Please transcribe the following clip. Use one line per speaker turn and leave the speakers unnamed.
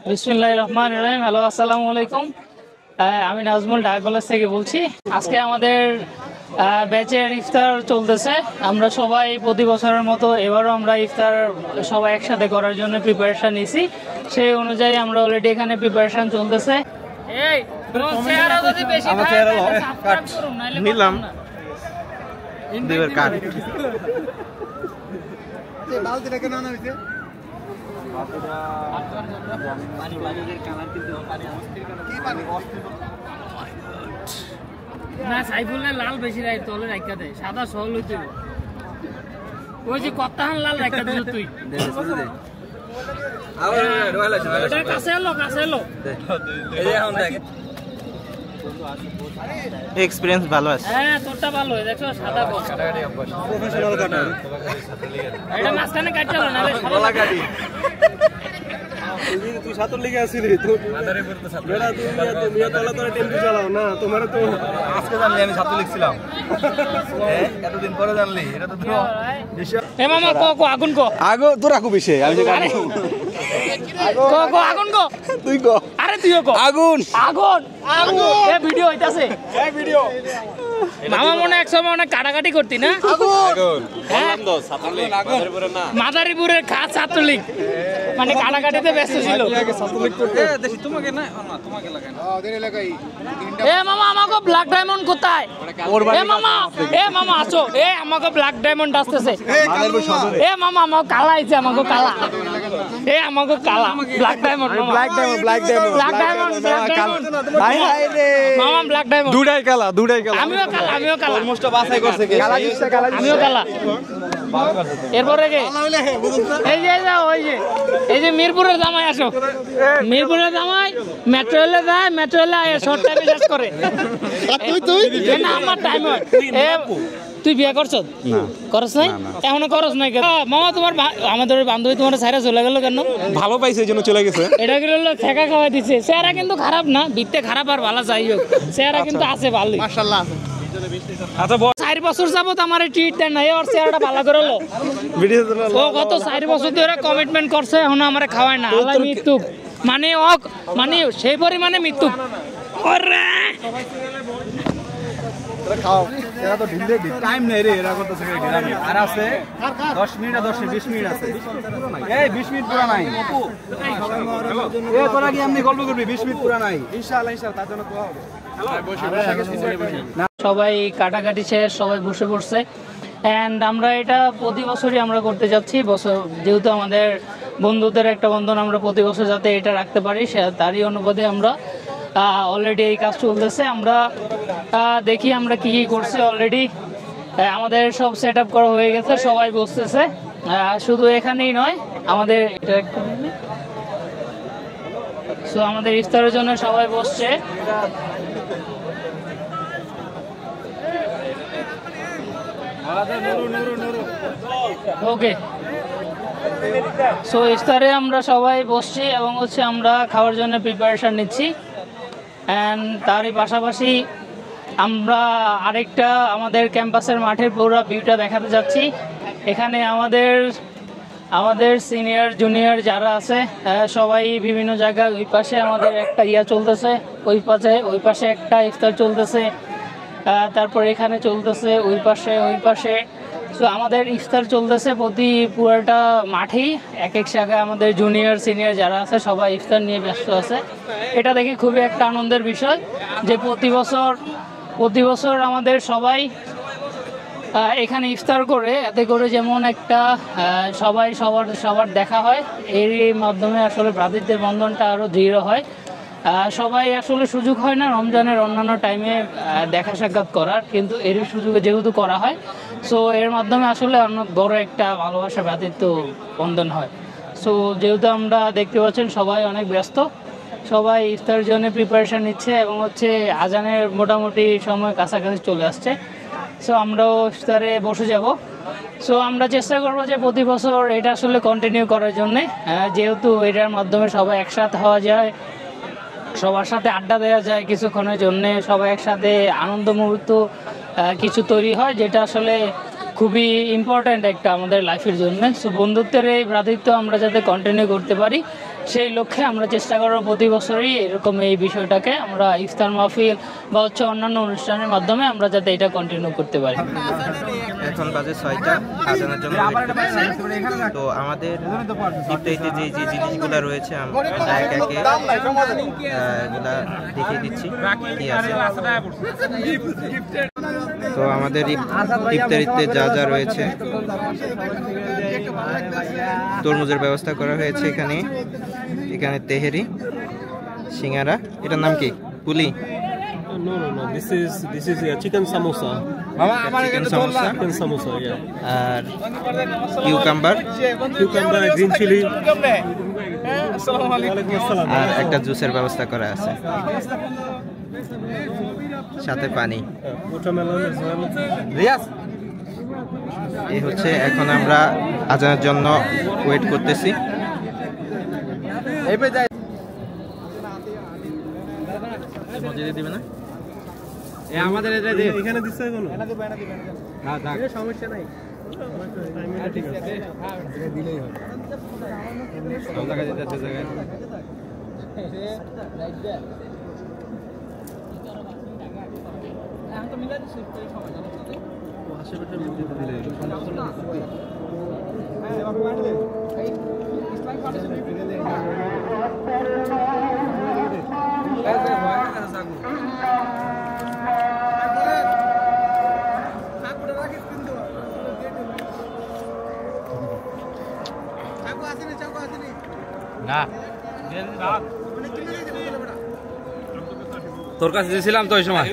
বিসমিল্লাহির রহমানির রহিম। হ্যালো, আসসালামু আলাইকুম। আমি নাজমুল ঢাকা কলেজ থেকে বলছি। আজকে আমাদের ব্যাচের ইফতার চলতেছে। আমরা সবাই প্রতি বছরের মতো এবারও আমরা ইফতার সবাই একসাথে করার জন্য প্রিপারেশন নিছি। সেই অনুযায়ী আমরা অলরেডি এখানে প্রিপারেশন চলতেছে।
নিলাম
না সাইফুল লাল বেশি রাই তলে রাখা দেয়, সাদা সহল হইতে ওই যে কত্তাহান লাল রাখা দিল তুই। কাছে এলো
এক্সপেরিয়েন্স ভালো আছে।
হ্যাঁ তোরটা ভালো, দেখছো সাদা
প্রফেশনাল কাটার।
এটা মাঝখানে কাটলো না
তুই সাতর লিগে আসিলি তো মাদারীপুর তো সাতর বেড়া তুমি তলা তলা টেম্পু চালাও না, তোমার তো আজকে জানলি আমি সাতর লিখছিলাম। এতদিন পরে জানলি, এটা তো
এ মামা কো আগুন কো
আগো তোর আকু বেশি আমি যে
কো আগুন কো
তুই কো
আরে তুইও কো
আগুন
আগুন আগুন। এ ভিডিও হইতাছে,
এই ভিডিও
মামা মনে এক সময় অনেক কাটাকাটি করতি না?
আগুন
হ্যাঁ
তো সাতরলি মাদারীপুরে না,
মাদারীপুরের খাস ছাত্রলীগ মানে কাটাকাটিতে ব্যস্ত ছিল।
সাতরলি করতে দেখি তোমাকে না তোমাকে লাগাই না ওদের এলাকায়।
এ মামা আমাকে ব্ল্যাক ডায়মন্ড কোথায়? এ মামা আসো, এ আমাকে ব্ল্যাক ডায়মন্ড আসতেছে। এ মামা আমাকে কালা আইছে, আমাকে কালা, এ আমাকে কালা ব্ল্যাক ডায়মন্ড
ব্ল্যাক ডায়মন্ড ভাই হাই রে
মামা ব্ল্যাক ডায়মন্ড
দুটাই কালা
আমিও কালা
অলমোস্ট বাছাই করছে কে কালা দিছে
আমিও কালা। এরপরে কে এই যে মিরপুরের জামাই আসো, মিরপুরের জামাই মেট্রো রেলে যায়, মেট্রো রেলে শর্ট টাইমে শেষ করে। তুই না আমার টাইম হয়। তুই বিয়ে করছ? করছ নাই এখনো? করছ নাই কেন মামা? তোমার আমাদের বান্ধবী তোমার সাইরা চলে গেল কেন?
ভালো পাইছে এই জন্য চলে গেছে।
এটা কি হলো ঠেকা খাওয়াই দিচ্ছে। চেহারা কিন্তু খারাপ না, বিত্তে খারাপ আর ভালো যাই হোক, চেহারা কিন্তু আছে ভালোই মাশাআল্লাহ।
আচ্ছা
4 বছর যাবত আমার ট্রিট দেন না, ওর চেহারাটা ভালো করে লো। ও গত 4 বছর ধরে কমিটমেন্ট করছে, এখন আমার খাওয়ায় না। আল্লাহ মৃত্যু মানে মানে সেই পরিমাণে মৃত্যু।
খাও এরা তো ঢিল দে টাইম নেই রে, এরা করতেছে গ্রামে আর আছে 10 মিনিট আর 20 মিনিট আছে। এই 20 মিনিট পুরা নাই। এ তোরা কি এমনি গল্প করবি? 20 মিনিট পুরা নাই। ইনশাআল্লাহ তার জন্য তো হবে।
সবাই কাটাকাটি শেষ, সবাই বসে পড়ছে। অ্যান্ড আমরা এটা প্রতি বছরই আমরা করতে যাচ্ছি। যেহেতু আমাদের বন্ধুদের একটা বন্ধন, আমরা প্রতি বছর যাতে এটা রাখতে পারি তারই অনুবাদে আমরা অলরেডি এই কাজ চলতেছে। আমরা দেখি আমরা কি করছি। অলরেডি আমাদের সব সেট আপ করা হয়ে গেছে, সবাই বসতেছে। শুধু এখানেই নয়, আমাদের আমাদের ইফতারের জন্য সবাই বসছে। ওকে, সো ইফতারে আমরা সবাই বসছি এবং আমরা খাওয়ার জন্য প্রিপারেশন নিচ্ছি। অ্যান্ড তারই পাশাপাশি আমরা আরেকটা আমাদের ক্যাম্পাসের মাঠের পুরো ভিউটা দেখাতে যাচ্ছি। এখানে আমাদের সিনিয়র জুনিয়র যারা আছে সবাই বিভিন্ন জায়গায়, ওই পাশে আমাদের একটা চলতেছে, ওই পাশে একটা ইফতার চলতেছে, তারপর এখানে চলতেছে, ওই পাশে। সো আমাদের ইফতার চলতেছে প্রতি পুরোটা মাঠেই, এক জায়গায় আমাদের জুনিয়র সিনিয়র যারা আছে সবাই ইফতার নিয়ে ব্যস্ত আছে। এটা দেখে খুবই একটা আনন্দের বিষয় যে প্রতি বছর আমাদের সবাই এখানে ইফতার করে, এতে করে যেমন একটা সবাই সবার দেখা হয়, এর মাধ্যমে আসলে ভ্রাতৃত্বের বন্ধনটা আরও দৃঢ় হয়। সবাই আসলে সুযোগ হয় না রমজানের অন্যান্য টাইমে দেখা সাক্ষাৎ করার, কিন্তু এর সুযোগে যেহেতু করা হয়, সো এর মাধ্যমে আসলে অনেক বড় একটা ভালোবাসা ভ্রাতৃত্ব বন্ধন হয়। সো যেহেতু আমরা দেখতে পাচ্ছেন সবাই অনেক ব্যস্ত, সবাই ইফতারের জন্য প্রিপারেশান নিচ্ছে এবং আজানের মোটামুটি সময় কাছাকাছি চলে আসছে। সো আমরাও ইফতারে বসে যাব। সো আমরা চেষ্টা করবো যে প্রতি বছর এটা আসলে কন্টিনিউ করার জন্যে, যেহেতু এটার মাধ্যমে সবাই একসাথে হওয়া যায়, সবার সাথে আড্ডা দেওয়া যায় কিছুক্ষণের জন্য, সবাই একসাথে আনন্দ মুহূর্ত কিছু তৈরি হয়, যেটা আসলে খুবই ইম্পর্ট্যান্ট একটা আমাদের লাইফের জন্য। সো বন্ধুত্বের এই ভ্রাতৃত্ব আমরা যাতে কন্টিনিউ করতে পারি সেই লক্ষ্যে আমরা চেষ্টা করব প্রতি বছরই এরকম এই বিষয়টাকে আমরা ইফতার মাহফিল বা হচ্ছে অন্যান্য অনুষ্ঠানের মাধ্যমে আমরা যাতে এটা কন্টিনিউ করতে পারি।
এখন বাজে 6টা, আজানের জন্য তো আমাদের ইফতারিতে যে যে জিনিসগুলো রয়েছে আমরা একে একে এগুলা দেখিয়ে দিচ্ছি কি আছে। তো আমাদের ইফতারিতে যা যা রয়েছে, তরমুজের ব্যবস্থা করা হয়েছে এখানে, এখানে তেহেরি, সিঙ্গারা, এটার নাম কি? পুলি?
No. This is chicken samosa.
Chicken samosa,
Chicken samosa, yeah.
আর কিউকাম্বার,
Green chili.
আর একটা জুসের ব্যবস্থা করা আছে, সাথে পানি।
Watermelon as well.
এই হচ্ছে, এখন আমরা আজানের জন্য ওয়েট করতেছি। মসজিদে দিবে না?
আমাদের
এখানে দিচ্ছে কোনো?
সমস্যা নাই,
ঠিক আছে।
দিলেই হবে। তোর কাছে দিয়েছিলাম তো ওই সময়।